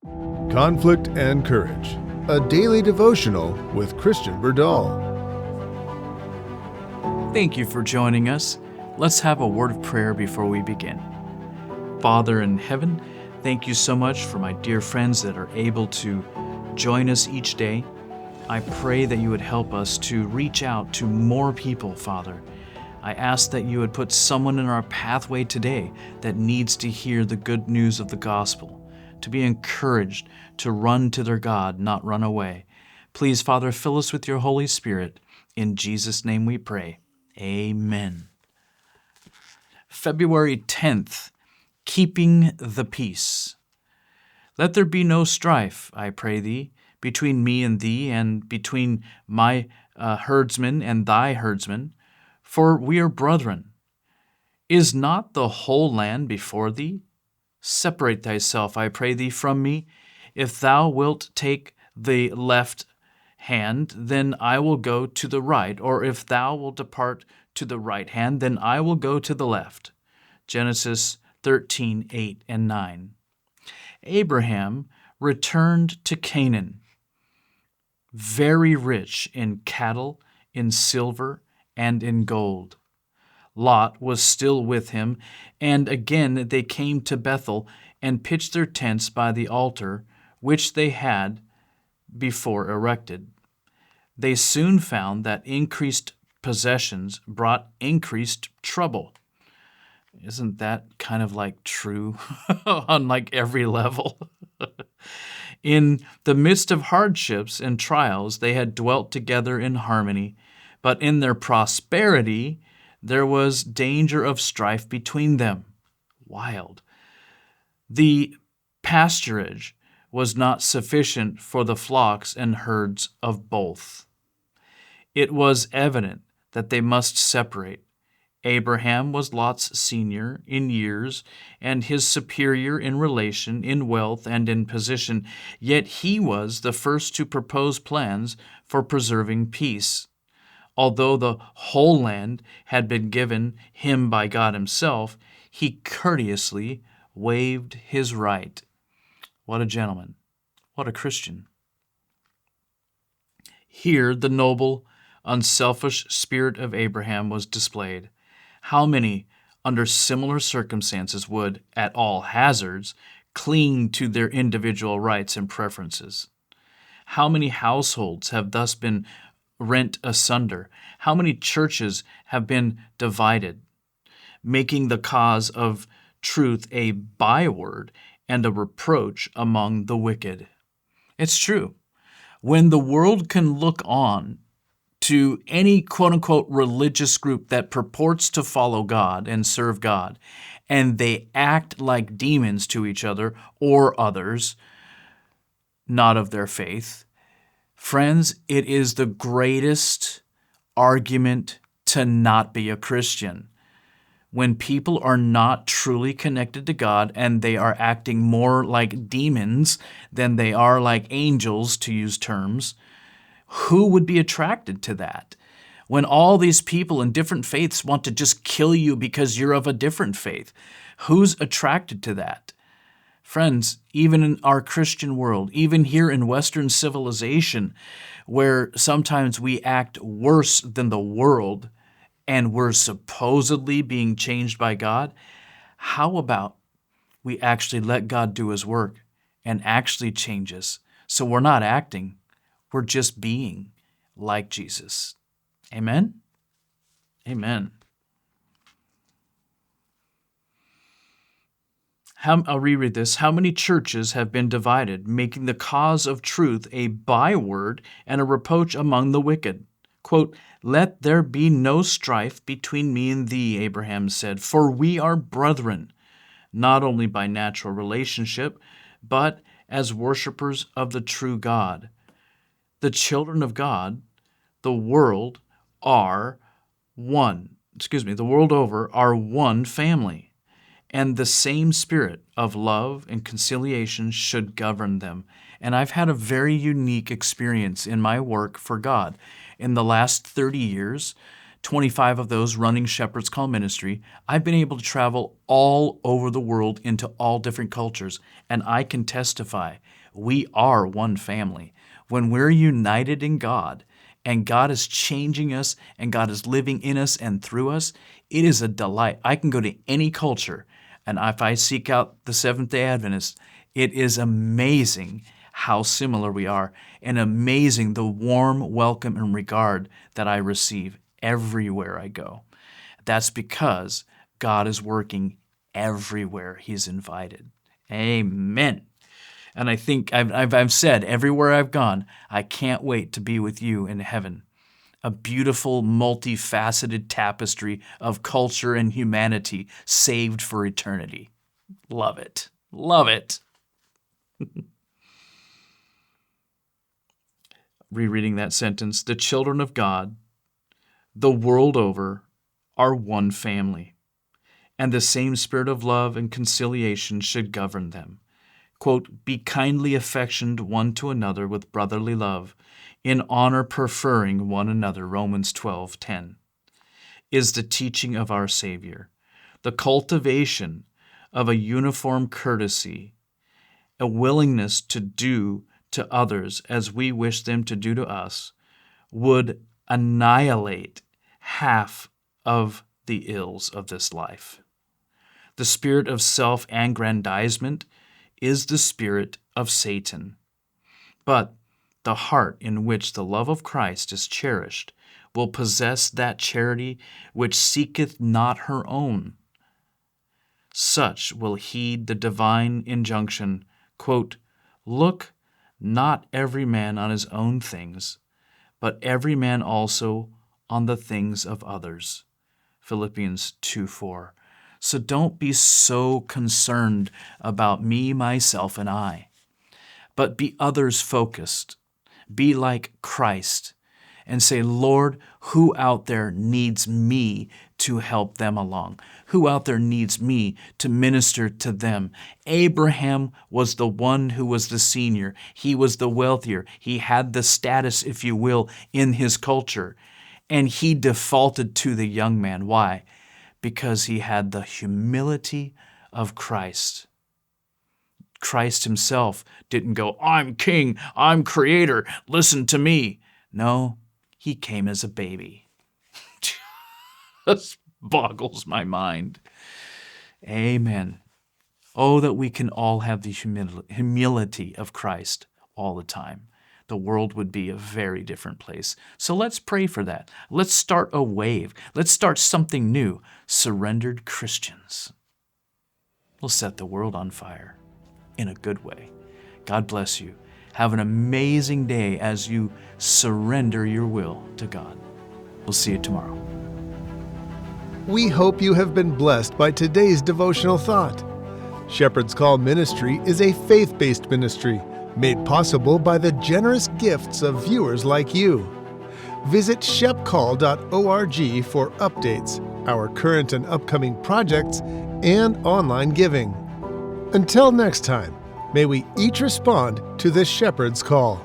Conflict and Courage, a daily devotional with Christian Berdahl. Thank you for joining us. Let's have a word of prayer before we begin. Father in heaven, thank you so much for my dear friends that are able to join us each day. I pray that you would help us to reach out to more people, Father. I ask that you would put someone in our pathway today that needs to hear the good news of the gospel, to be encouraged to run to their God, not run away. Please, Father, fill us with your Holy Spirit. In Jesus' name we pray. Amen. February 10th, Keeping the Peace. Let there be no strife, I pray thee, between me and thee, and between my herdsmen and thy herdsmen, for we are brethren. Is not the whole land before thee? Separate thyself, I pray thee, from me. If thou wilt take the left hand, then I will go to the right, or if thou wilt depart to the right hand, then I will go to the left. Genesis 13:8 and 9. Abraham returned to Canaan, very rich in cattle, in silver, and in gold. Lot was still with him, and again they came to Bethel and pitched their tents by the altar which they had before erected. They soon found that increased possessions brought increased trouble. Isn't that kind of like true on like every level? In the midst of hardships and trials, they had dwelt together in harmony, but in their prosperity, there was danger of strife between them. Wild. The pasturage was not sufficient for the flocks and herds of both. It was evident that they must separate. Abraham was Lot's senior in years and his superior in relation, in wealth, and in position, yet he was the first to propose plans for preserving peace. Although the whole land had been given him by God himself, he courteously waived his right. What a gentleman. What a Christian. Here the noble, unselfish spirit of Abraham was displayed. How many, under similar circumstances, would, at all hazards, cling to their individual rights and preferences? How many households have thus been rent asunder? How many churches have been divided, making the cause of truth a byword and a reproach among the wicked? It's true. When the world can look on to any quote-unquote religious group that purports to follow God and serve God, and they act like demons to each other or others not of their faith, friends, it is the greatest argument to not be a Christian. When people are not truly connected to God and they are acting more like demons than they are like angels, to use terms, who would be attracted to that? When all these people in different faiths want to just kill you because you're of a different faith, who's attracted to that? Friends, even in our Christian world, even here in Western civilization, where sometimes we act worse than the world and we're supposedly being changed by God, how about we actually let God do his work and actually change us so we're not acting, we're just being like Jesus. Amen? Amen. I'll reread this. How many churches have been divided, making the cause of truth a byword and a reproach among the wicked? Quote, "Let there be no strife between me and thee," Abraham said, "for we are brethren, not only by natural relationship, but as worshipers of the true God." The children of God, the world over, are one family. And the same spirit of love and conciliation should govern them. And I've had a very unique experience in my work for God in the last 30 years 25 of those running Shepherd's Call Ministry, I've been able to travel all over the world into all different cultures, and I can testify we are one family. When we're united in God, and God is changing us, and God is living in us and through us, it is a delight. I can go to any culture, and if I seek out the Seventh-day Adventists, it is amazing how similar we are, and amazing the warm welcome and regard that I receive everywhere I go. That's because God is working everywhere He's invited. Amen. And I think I've said everywhere I've gone, I can't wait to be with you in heaven. A beautiful, multifaceted tapestry of culture and humanity saved for eternity. Love it. Love it. Rereading that sentence, the children of God, the world over, are one family, and the same spirit of love and conciliation should govern them. Quote, be kindly affectioned one to another with brotherly love, in honor preferring one another, Romans 12:10, is the teaching of our Savior. The cultivation of a uniform courtesy, a willingness to do to others as we wish them to do to us, would annihilate half of the ills of this life. The spirit of self-aggrandizement is the spirit of Satan. But the heart in which the love of Christ is cherished will possess that charity which seeketh not her own. Such will heed the divine injunction, quote, look not every man on his own things, but every man also on the things of others. Philippians 2:4. So don't be so concerned about me, myself, and I, but be others focused. Be like Christ and say, Lord, who out there needs me to help them along? Who out there needs me to minister to them? Abraham was the one who was the senior. He was the wealthier. He had the status, if you will, in his culture. And he defaulted to the young man. Why? Because he had the humility of Christ. Christ himself didn't go, I'm king, I'm creator, listen to me. No, he came as a baby. Just boggles my mind. Amen. Oh, that we can all have the humility of Christ all the time. The world would be a very different place. So let's pray for that. Let's start a wave. Let's start something new. Surrendered Christians. We'll set the world on fire in a good way. God bless you. Have an amazing day as you surrender your will to God. We'll see you tomorrow. We hope you have been blessed by today's devotional thought. Shepherd's Call Ministry is a faith-based ministry made possible by the generous gifts of viewers like you. Visit shepcall.org for updates, our current and upcoming projects, and online giving. Until next time, may we each respond to the Shepherd's Call.